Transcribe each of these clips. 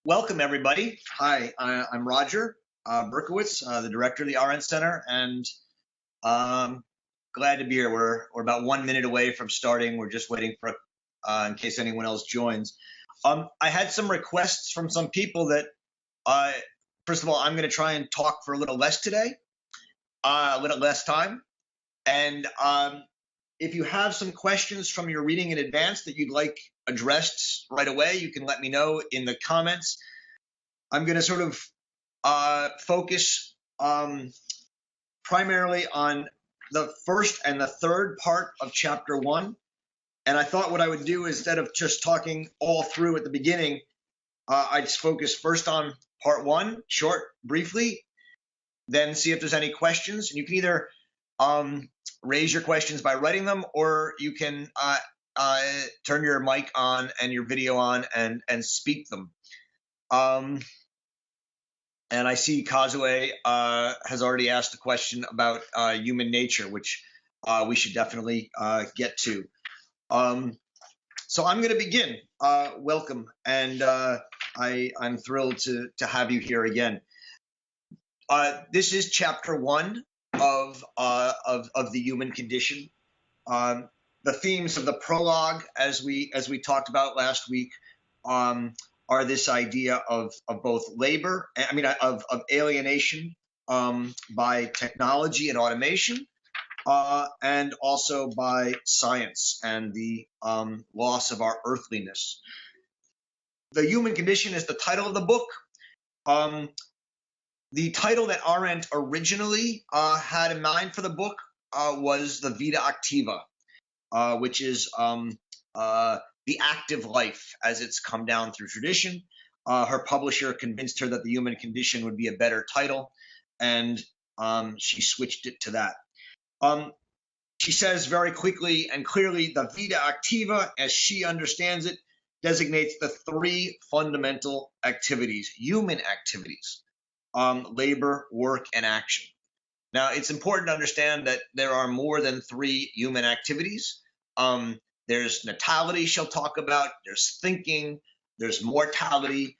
Welcome, everybody. Hi, I'm Roger Berkowitz, the director of the Arendt Center, and glad to be here. We're about 1 minute away from starting. We're just waiting for in case anyone else joins. I had some requests from some people that, first of all, I'm going to try and talk for a little less today, a little less time, and if you have some questions from your reading in advance that you'd like addressed right away, you can let me know in the comments. I'm going to sort of focus primarily on the first and the third part of chapter 1. And I thought what I would do, instead of just talking all through at the beginning, I'd focus first on part 1, short, briefly, then see if there's any questions. And you can either raise your questions by writing them, or you can turn your mic on and your video on and speak them. And I see Kazue has already asked a question about human nature, which we should definitely get to. So I'm going to begin. Welcome, and I'm thrilled to have you here again. This is chapter 1 of the human condition. The themes of the prologue, as we talked about last week, are this idea of both labor, of alienation by technology and automation, and also by science and the loss of our earthliness. The Human Condition is the title of the book. The title that Arendt originally had in mind for the book was the Vita Activa, which is the active life as it's come down through tradition. Her publisher convinced her that the Human Condition would be a better title, and she switched it to that. She says very quickly and clearly, the Vita Activa, as she understands it, designates the 3 fundamental activities, human activities: labor, work, and action. Now, it's important to understand that there are more than 3 human activities. There's natality she'll talk about, there's thinking, there's mortality.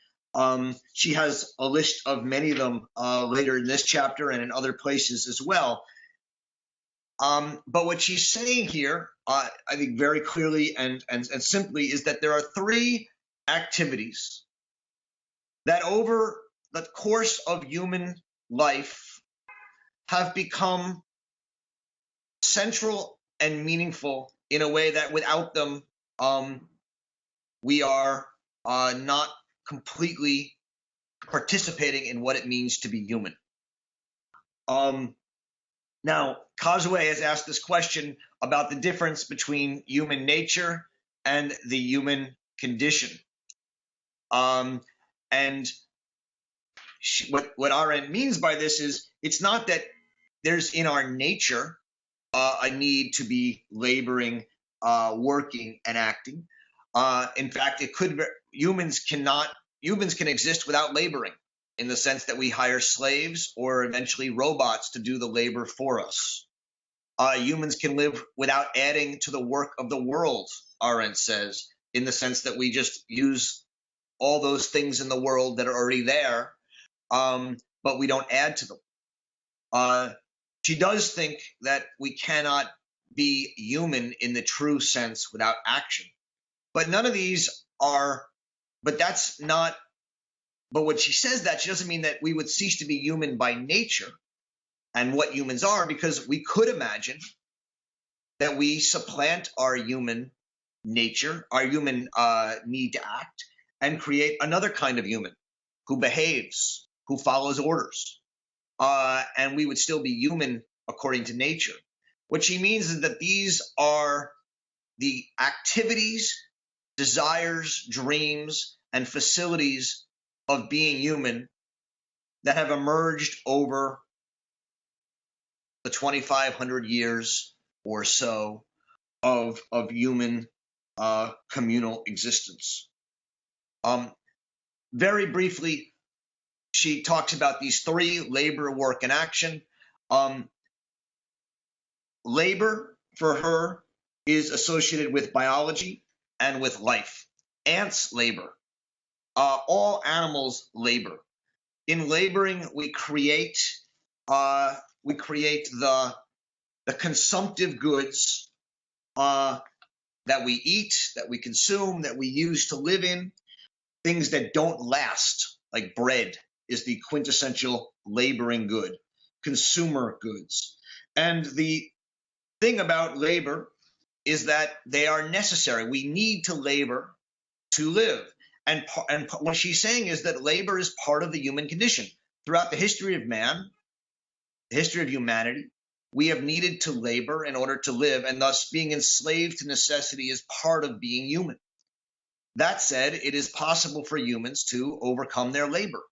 She has a list of many of them later in this chapter and in other places as well. But what she's saying here, I think very clearly and simply, is that there are 3 activities that over the course of human life have become central and meaningful in a way that without them, we are not completely participating in what it means to be human. Now, Kazue has asked this question about the difference between human nature and the human condition. And what Arendt means by this is, it's not that there's in our nature a need to be laboring, working, and acting. In fact, humans can exist without laboring, in the sense that we hire slaves or eventually robots to do the labor for us. Humans can live without adding to the work of the world, Arendt says, in the sense that we just use all those things in the world that are already there, but we don't add to them. She does think that we cannot be human in the true sense without action. But none of these are, but that's not, but when she says that, she doesn't mean that we would cease to be human by nature and what humans are, because we could imagine that we supplant our human nature, our human need to act, and create another kind of human who behaves, who follows orders. And we would still be human according to nature. What she means is that these are the activities, desires, dreams, and facilities of being human that have emerged over the 2,500 years or so of human communal existence. Very briefly, she talks about these 3: labor, work, and action. Labor, for her, is associated with biology and with life. Ants labor. all animals labor. In laboring, we create the consumptive goods that we eat, that we consume, that we use to live in. Things that don't last, like bread, is the quintessential laboring good, consumer goods. And the thing about labor is that they are necessary. We need to labor to live. And what she's saying is that labor is part of the human condition. Throughout the history of man, the history of humanity, we have needed to labor in order to live, and thus being enslaved to necessity is part of being human. That said, it is possible for humans to overcome their labor.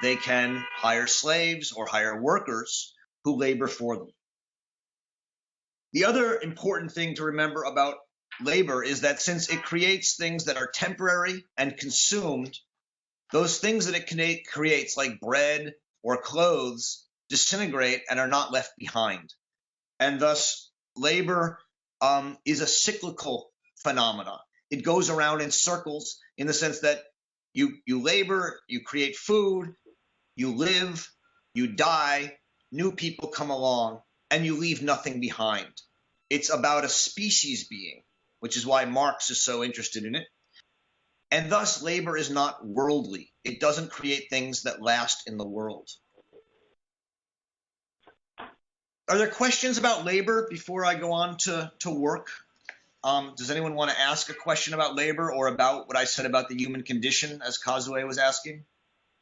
They can hire slaves or hire workers who labor for them. The other important thing to remember about labor is that since it creates things that are temporary and consumed, those things that it creates, like bread or clothes, disintegrate and are not left behind. And thus, labor is a cyclical phenomenon. It goes around in circles in the sense that you labor, you create food, you live, you die, new people come along, and you leave nothing behind. It's about a species being, which is why Marx is so interested in it. And thus, labor is not worldly. It doesn't create things that last in the world. Are there questions about labor before I go on to work? Does anyone want to ask a question about labor or about what I said about the human condition, as Kazue was asking?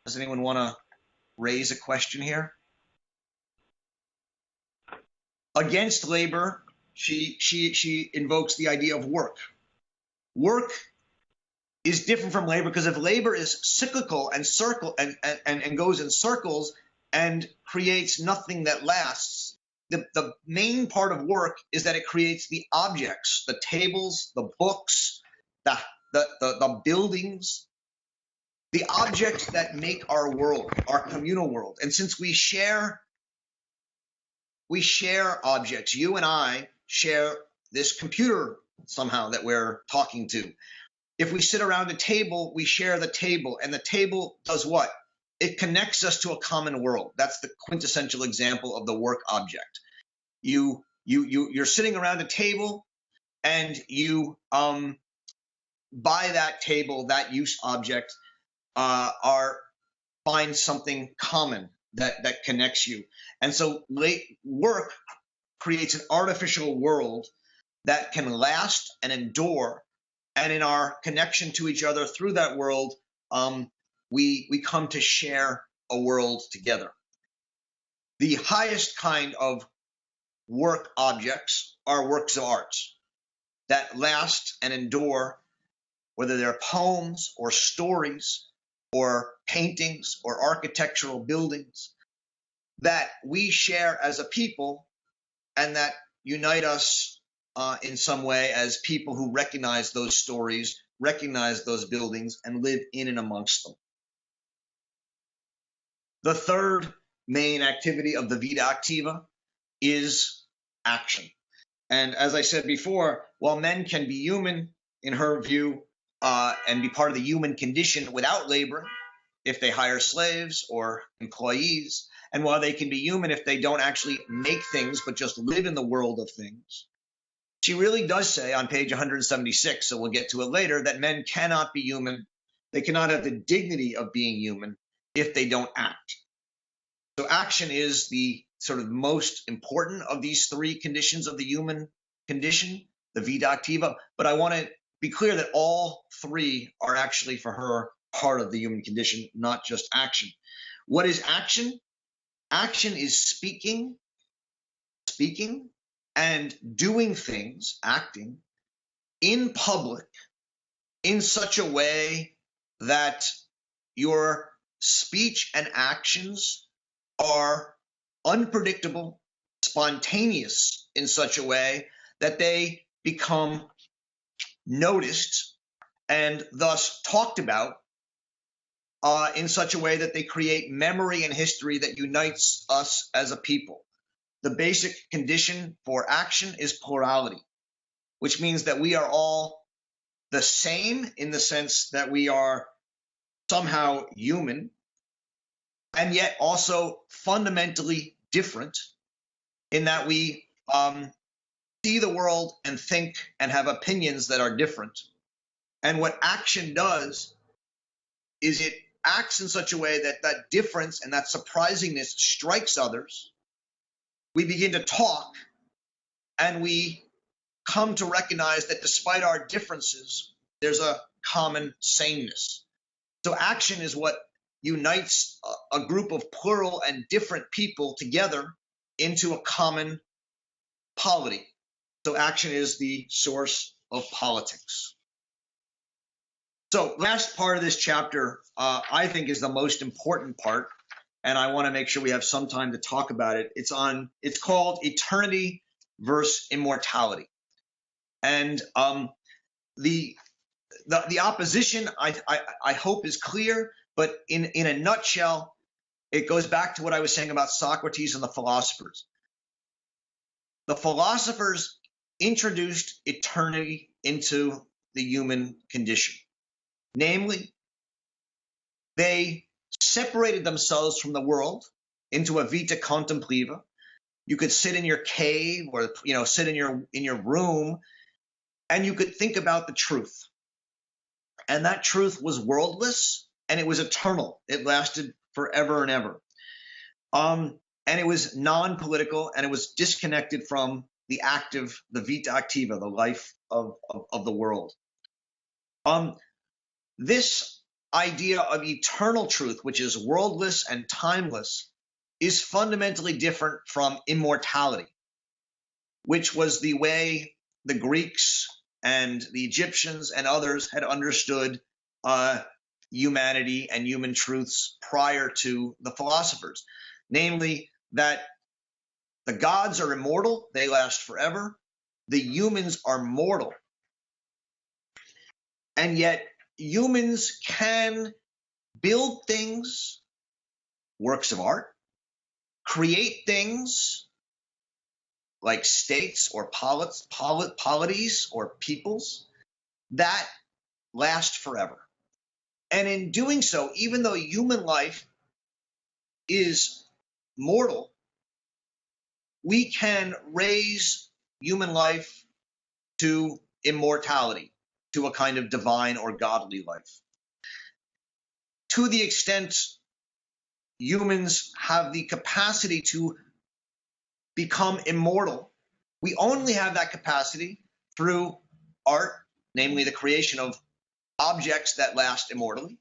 Does anyone want to raise a question here? Against labor, she invokes the idea of work. Work is different from labor because if labor is cyclical and goes in circles and creates nothing that lasts, the main part of work is that it creates the objects, the tables, the books, the buildings, the objects that make our world, our communal world. And since we share objects, you and I share this computer somehow that we're talking to. If we sit around a table, we share the table, and the table does what? It connects us to a common world. That's the quintessential example of the work object. You're sitting around a table, and you by that table, that use object, find something common that connects you. And so work creates an artificial world that can last and endure. And in our connection to each other through that world, we come to share a world together. The highest kind of work objects are works of art that last and endure, whether they're poems or stories or paintings or architectural buildings that we share as a people and that unite us in some way as people who recognize those stories, recognize those buildings, and live in and amongst them. The third main activity of the Vita Activa is action. And as I said before, while men can be human, in her view, and be part of the human condition without labor, if they hire slaves or employees, and while they can be human if they don't actually make things but just live in the world of things, she really does say on page 176, so we'll get to it later, that men cannot be human. They cannot have the dignity of being human if they don't act. So action is the sort of most important of these three conditions of the human condition, the Vita Activa. But I want to be clear that all three are actually for her part of the human condition, not just action. What is action? Action is speaking and doing things, acting, in public in such a way that your speech and actions are unpredictable, spontaneous in such a way that they become noticed and thus talked about in such a way that they create memory and history that unites us as a people. The basic condition for action is plurality, which means that we are all the same in the sense that we are somehow human, and yet also fundamentally different in that we see the world and think and have opinions that are different. And what action does is it acts in such a way that that difference and that surprisingness strikes others. We begin to talk, and we come to recognize that despite our differences, there's a common sameness. So action is what unites a group of plural and different people together into a common polity. So action is the source of politics. So last part of this chapter, I think, is the most important part, and I want to make sure we have some time to talk about it. It's called Eternity versus Immortality. And the opposition, I hope, is clear, but in a nutshell, it goes back to what I was saying about Socrates and the philosophers. The philosophers introduced eternity into the human condition. Namely, they separated themselves from the world into a vita contemplativa. You could sit in your cave or sit in your room, and you could think about the truth. And that truth was worldless, and it was eternal. It lasted forever and ever. And it was non-political, and it was disconnected from the vita activa, the life of the world. This idea of eternal truth, which is worldless and timeless, is fundamentally different from immortality, which was the way the Greeks and the Egyptians and others had understood humanity and human truths prior to the philosophers. Namely, that the gods are immortal, they last forever. The humans are mortal. And yet humans can build things, works of art, create things like states or polities or peoples that last forever. And in doing so, even though human life is mortal, we can raise human life to immortality, to a kind of divine or godly life. To the extent humans have the capacity to become immortal, we only have that capacity through art, namely the creation of objects that last immortally,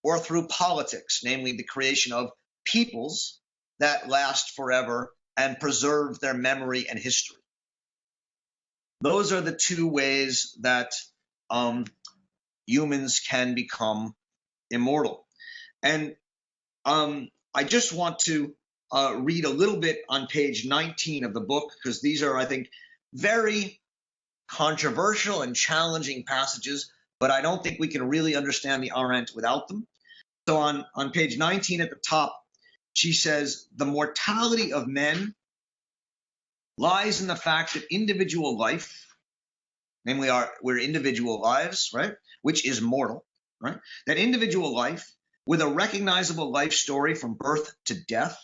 or through politics, namely the creation of peoples that last forever and preserve their memory and history. Those are the two ways that humans can become immortal. And I just want to read a little bit on page 19 of the book, because these are, I think, very controversial and challenging passages, but I don't think we can really understand the Arendt without them. So on page 19 at the top, she says, the mortality of men lies in the fact that individual life, namely we're individual lives, right, which is mortal, right, that individual life with a recognizable life story from birth to death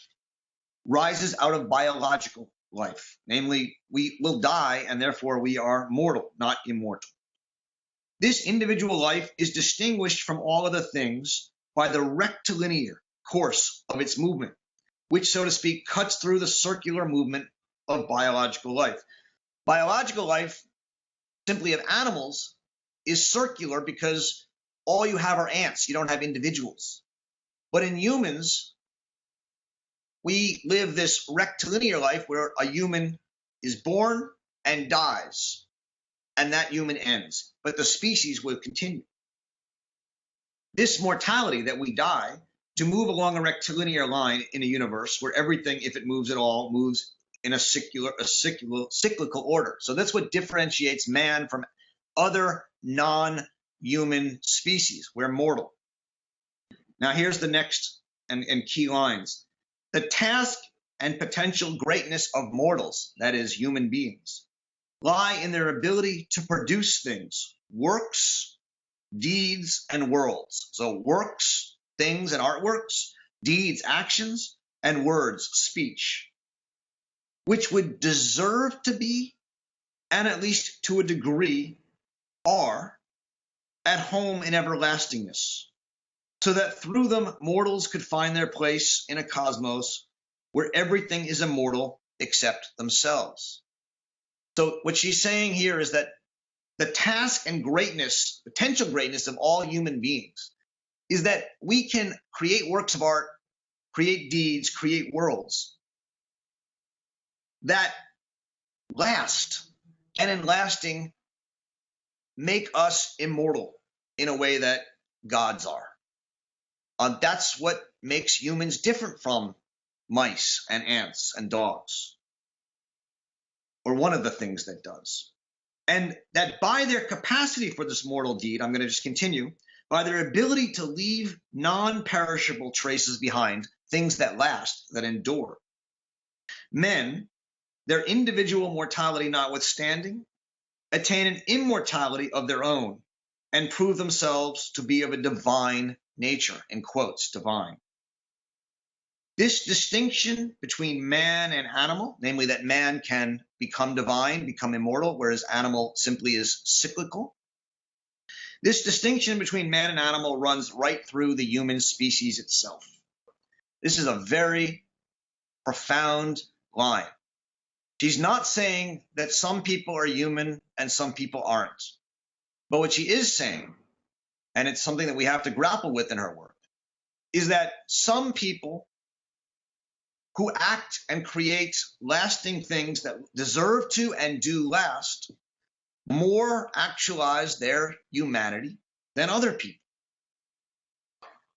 rises out of biological life. Namely, we will die, and therefore we are mortal, not immortal. This individual life is distinguished from all other things by the rectilinear course of its movement, which, so to speak, cuts through the circular movement of biological life. Biological life, simply of animals, is circular because all you have are ants. You don't have individuals. But in humans, we live this rectilinear life where a human is born and dies, and that human ends. But the species will continue. This mortality that we die, to move along a rectilinear line in a universe where everything, if it moves at all, moves in a cyclical order. So that's what differentiates man from other non-human species. We're mortal. Now here's the next and key lines. The task and potential greatness of mortals, that is human beings, lie in their ability to produce things works, deeds, and worlds. So works, things and artworks, deeds, actions, and words, speech, which would deserve to be, and at least to a degree, are at home in everlastingness, so that through them mortals could find their place in a cosmos where everything is immortal except themselves. So what she's saying here is that the task and greatness, potential greatness of all human beings is that we can create works of art, create deeds, create worlds that last, and in lasting make us immortal in a way that gods are. That's what makes humans different from mice and ants and dogs, or one of the things that does. And that by their capacity for this mortal deed, I'm going to just continue, by their ability to leave non-perishable traces behind, things that last, that endure, men, their individual mortality notwithstanding, attain an immortality of their own and prove themselves to be of a divine nature, in quotes, divine. This distinction between man and animal, namely that man can become divine, become immortal, whereas animal simply is cyclical. This distinction between man and animal runs right through the human species itself. This is a very profound line. She's not saying that some people are human and some people aren't. But what she is saying, and it's something that we have to grapple with in her work, is that some people who act and create lasting things that deserve to and do last more actualize their humanity than other people.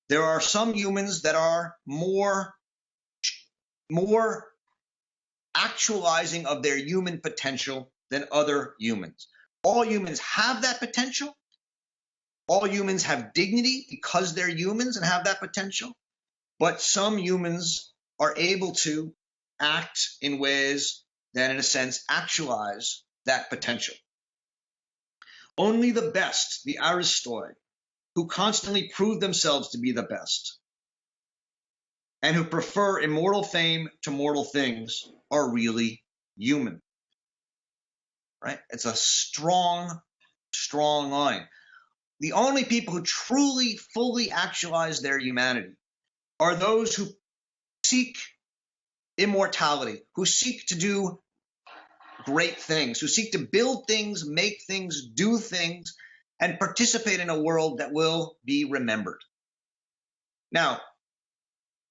There are some humans that are more actualizing of their human potential than other humans. All humans have that potential. All humans have dignity because they're humans and have that potential. But some humans are able to act in ways that, in a sense, actualize that potential. Only the best, the aristoi, who constantly prove themselves to be the best and who prefer immortal fame to mortal things, are really human. Right? It's a strong, strong line. The only people who truly, fully actualize their humanity are those who seek immortality, who seek to do great things, who seek to build things, make things, do things, and participate in a world that will be remembered. Now,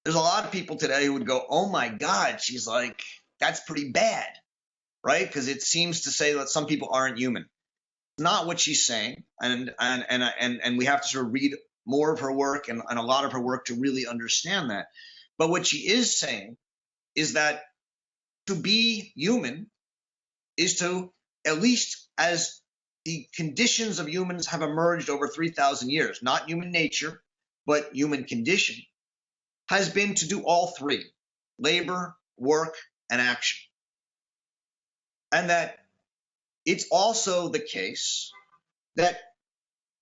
there's a lot of people today who would go, oh my God, she's like, that's pretty bad, right? Because it seems to say that some people aren't human. It's not what she's saying, and we have to sort of read more of her work and a lot of her work to really understand that. But what she is saying is that to be human is to, at least as the conditions of humans have emerged over 3,000 years, not human nature, but human condition, has been to do all three: labor, work, and action. And that it's also the case that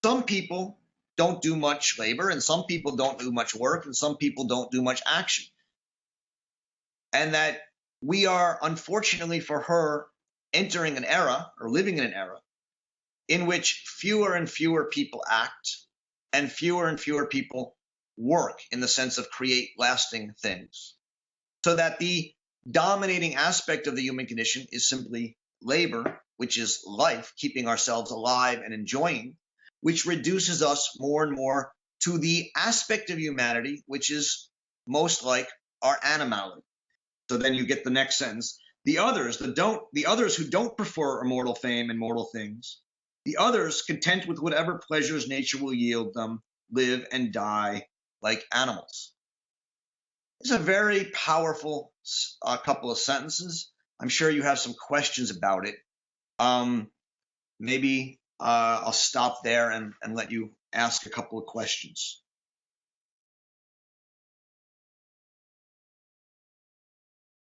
some people don't do much labor, and some people don't do much work, and some people don't do much action. And that we are, unfortunately for her, entering an era, or living in an era, in which fewer and fewer people act and fewer people work in the sense of create lasting things. So that the dominating aspect of the human condition is simply labor, which is life, keeping ourselves alive and enjoying, which reduces us more and more to the aspect of humanity which is most like our animality. So then you get the next sentence: the others who don't prefer immortal fame and mortal things, the others content with whatever pleasures nature will yield them, live and die like animals. It's a very powerful couple of sentences. I'm sure you have some questions about it. Maybe I'll stop there and let you ask a couple of questions.